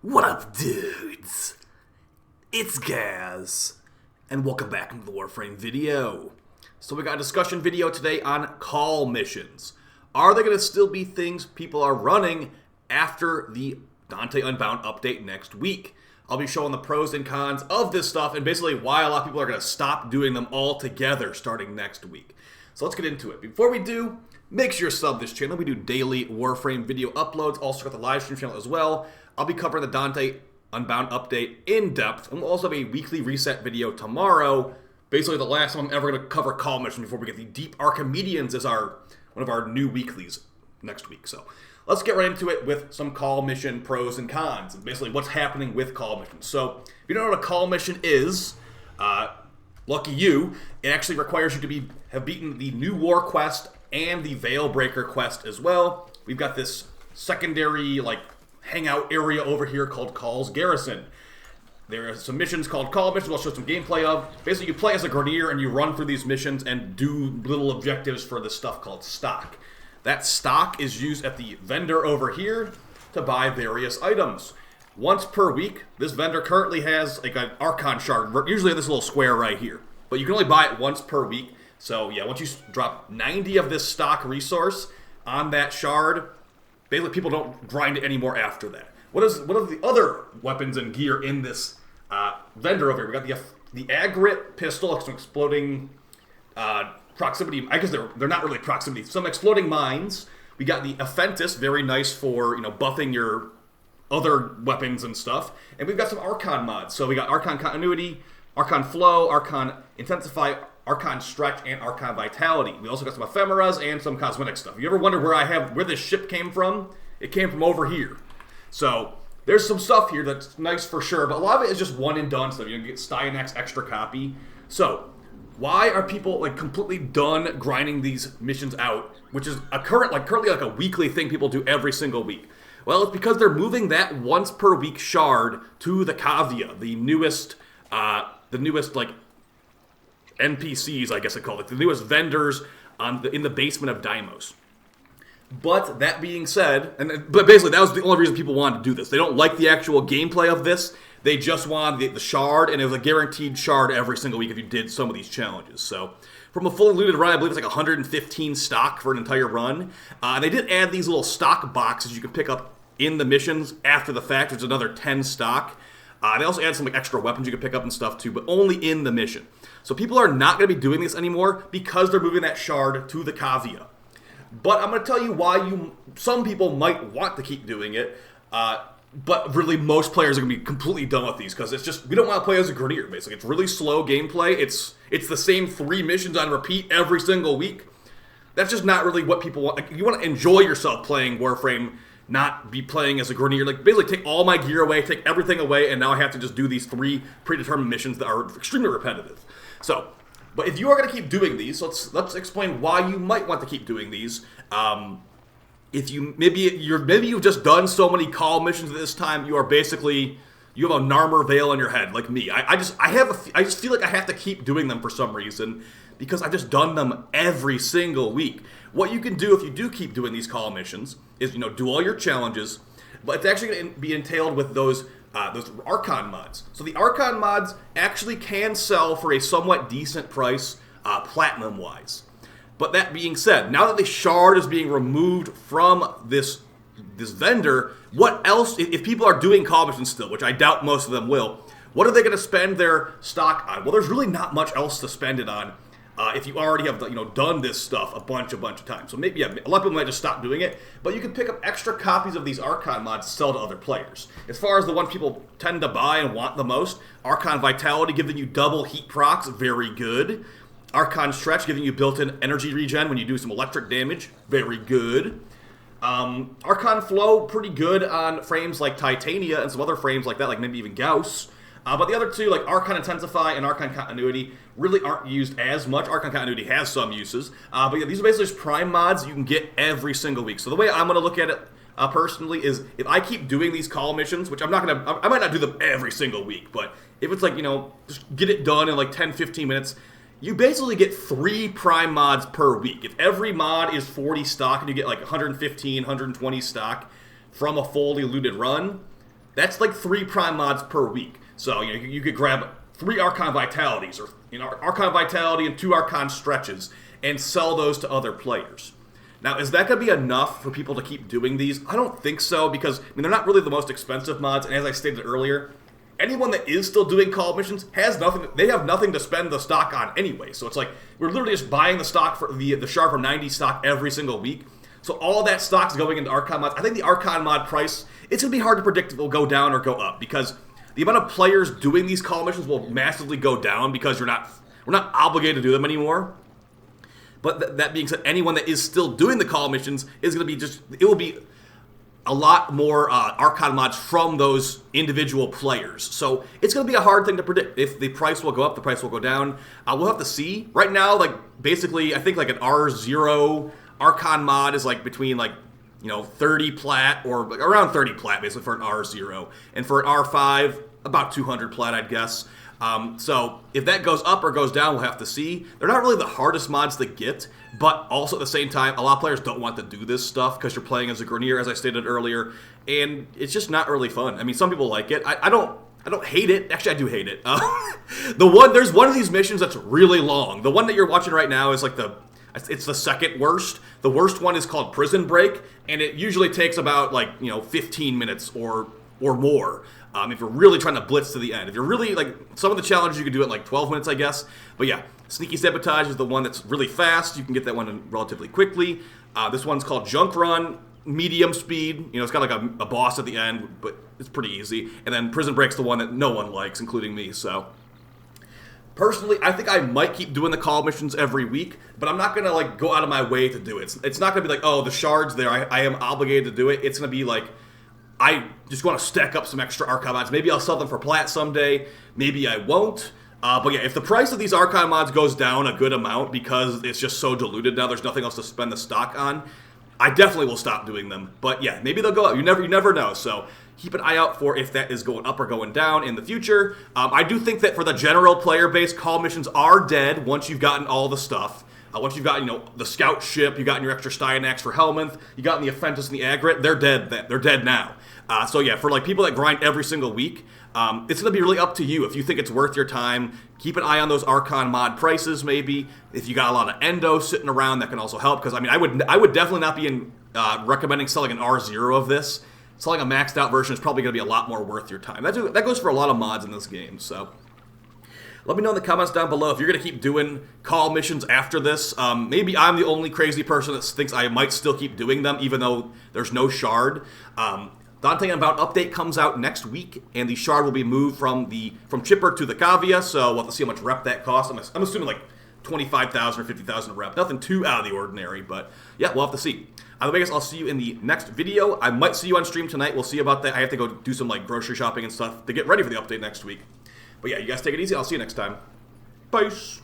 What up, dudes? It's Gaz, and welcome back to the Warframe video. So we got a discussion video today on call missions. Are they going to still be things people are running after the Dante Unbound update next week? I'll be showing the pros and cons of this stuff, and basically why a lot of people are going to stop doing them altogether starting next week. So let's get into it. Before we do, make sure you sub this channel. We do daily Warframe video uploads. Also got the live stream channel as well. I'll be covering the Dante Unbound update in depth, and we'll also have a weekly reset video tomorrow. Basically the last time I'm ever going to cover call mission before we get the Deep Archimedeans as one of our new weeklies next week. So let's get right into it with some call mission pros and cons, and basically what's happening with call missions. So if you don't know what a call mission is, lucky you, it actually requires you to have beaten the New War quest and the Veilbreaker quest as well. We've got this secondary hangout area over here called Call's Garrison. There are some missions called call missions I'll show some gameplay of. Basically, you play as a Grineer and you run through these missions and do little objectives for this stuff called stock. That stock is used at the vendor over here to buy various items. Once per week, this vendor currently has an Archon shard, usually this little square right here. But you can only buy it once per week. So yeah, once you drop 90 of this stock resource on that shard, basically people don't grind it anymore after that. What are the other weapons and gear in this vendor over here? We got the Agrit pistol, some exploding proximity. I guess they're not really proximity. Some exploding mines. We got the Aphentis, very nice for buffing your other weapons and stuff. And we've got some Archon mods. So we got Archon Continuity, Archon Flow, Archon Intensify, Archon Stretch, and Archon Vitality. We also got some Ephemeras and some cosmetic stuff. If you ever wonder where this ship came from, it came from over here. So there's some stuff here that's nice for sure, but a lot of it is just one and done stuff. You can get Styanax extra copy. So why are people completely done grinding these missions out, which is currently a weekly thing people do every single week? Well, it's because they're moving that once per week shard to the Kavia, the newest NPCs, I guess I call it, the newest vendors in the basement of Deimos. But that being said, but basically that was the only reason people wanted to do this. They don't like the actual gameplay of this. They just wanted the shard, and it was a guaranteed shard every single week if you did some of these challenges. So from a fully looted run, I believe it's 115 stock for an entire run. They did add these little stock boxes you can pick up in the missions after the fact. There's another 10 stock. They also add some extra weapons you can pick up and stuff too, but only in the mission. So people are not going to be doing this anymore because they're moving that shard to the Kavia. But I'm going to tell you why some people might want to keep doing it, but really most players are going to be completely done with these because it's just, we don't want to play as a Grineer, basically. It's really slow gameplay. It's the same 3 missions on repeat every single week. That's just not really what people want. You want to enjoy yourself playing Warframe, not be playing as a Grineer. Basically take all my gear away, take everything away, and now I have to just do these 3 predetermined missions that are extremely repetitive. So, but if you are going to keep doing these, let's explain why you might want to keep doing these. If maybe you've just done so many call missions at this time, you have a Narmer veil in your head like me. I just feel like I have to keep doing them for some reason because I've just done them every single week. What you can do if you do keep doing these call missions is do all your challenges, but it's actually going to be entailed with those Archon mods. So the Archon mods actually can sell for a somewhat decent price, platinum-wise. But that being said, now that the shard is being removed from this vendor, what else, if people are doing call missions still, which I doubt most of them will, what are they going to spend their stock on? Well, there's really not much else to spend it on if you already have done this stuff a bunch of times. So maybe, a lot of people might just stop doing it, but you can pick up extra copies of these Archon mods to sell to other players. As far as the ones people tend to buy and want the most, Archon Vitality giving you double heat procs, very good. Archon Stretch giving you built-in energy regen when you do some electric damage, very good. Archon Flow, pretty good on frames like Titania and some other frames like that, like maybe even Gauss. But the other two, like Archon Intensify and Archon Continuity, really aren't used as much. Archon Continuity has some uses. But yeah, these are basically just prime mods you can get every single week. So the way I'm going to look at it personally is if I keep doing these call missions, which I might not do them every single week, but if it's just get it done in 10, 15 minutes, you basically get 3 prime mods per week. If every mod is 40 stock and you get 115, 120 stock from a fully looted run, that's like 3 Prime mods per week. So you could grab 3 Archon Vitalities, or Archon Vitality and 2 Archon Stretches, and sell those to other players. Now, is that going to be enough for people to keep doing these? I don't think so, because they're not really the most expensive mods, and as I stated earlier, anyone that is still doing call missions has nothing. They have nothing to spend the stock on anyway. So it's like we're literally just buying the stock for the Shard from 90 stock every single week. So all that stock's going into Archon mods. I think the Archon mod price, it's going to be hard to predict if it will go down or go up, because the amount of players doing these call missions will massively go down because we're not obligated to do them anymore. But that being said, anyone that is still doing the call missions is going to be it will be a lot more Archon mods from those individual players. So it's going to be a hard thing to predict. If the price will go up, the price will go down. We'll have to see. Right now, basically, I think an R0 Archon mod is between 30 plat, or around 30 plat basically for an R0. And for an R5, about 200 plat, I'd guess. So if that goes up or goes down, we'll have to see. They're not really the hardest mods to get, but also at the same time, a lot of players don't want to do this stuff because you're playing as a Grineer, as I stated earlier, and it's just not really fun. I mean, some people like it. I don't hate it. Actually, I do hate it. There's one of these missions that's really long. The one that you're watching right now is it's the second worst. The worst one is called Prison Break, and it usually takes about 15 minutes or more. If you're really trying to blitz to the end. If you're really, some of the challenges you can do it 12 minutes, I guess. But yeah, Sneaky Sabotage is the one that's really fast. You can get that one relatively quickly. This one's called Junk Run, medium speed. It's got a boss at the end, but it's pretty easy. And then Prison Break's the one that no one likes, including me, so. Personally, I think I might keep doing the call missions every week, but I'm not going to go out of my way to do it. It's not going to be oh, the shard's there, I am obligated to do it. It's going to be I just want to stack up some extra Archon mods. Maybe I'll sell them for plat someday. Maybe I won't. But yeah, if the price of these Archon mods goes down a good amount because it's just so diluted now, there's nothing else to spend the stock on, I definitely will stop doing them. But yeah, maybe they'll go up. You never know. So keep an eye out for if that is going up or going down in the future. I do think that for the general player base, call missions are dead once you've gotten all the stuff. Once you've got, the scout ship, you got your extra Styanax for Helminth, you got the Aphentus and the Agret, they're dead. They're dead now. So yeah, for people that grind every single week, it's going to be really up to you. If you think it's worth your time, keep an eye on those Archon mod prices maybe. If you got a lot of Endo sitting around, that can also help. Because, I would definitely not be recommending selling an R0 of this. Selling a maxed out version is probably going to be a lot more worth your time. That goes for a lot of mods in this game, so. Let me know in the comments down below if you're going to keep doing call missions after this. Maybe I'm the only crazy person that thinks I might still keep doing them, even though there's no shard. Dante Unbound update comes out next week, and the shard will be moved from Chipper to the Cavia, so we'll have to see how much rep that costs. I'm assuming 25,000 or 50,000 rep. Nothing too out of the ordinary, but yeah, we'll have to see. I guess I'll see you in the next video. I might see you on stream tonight. We'll see about that. I have to go do some grocery shopping and stuff to get ready for the update next week. But yeah, you guys take it easy. I'll see you next time. Peace.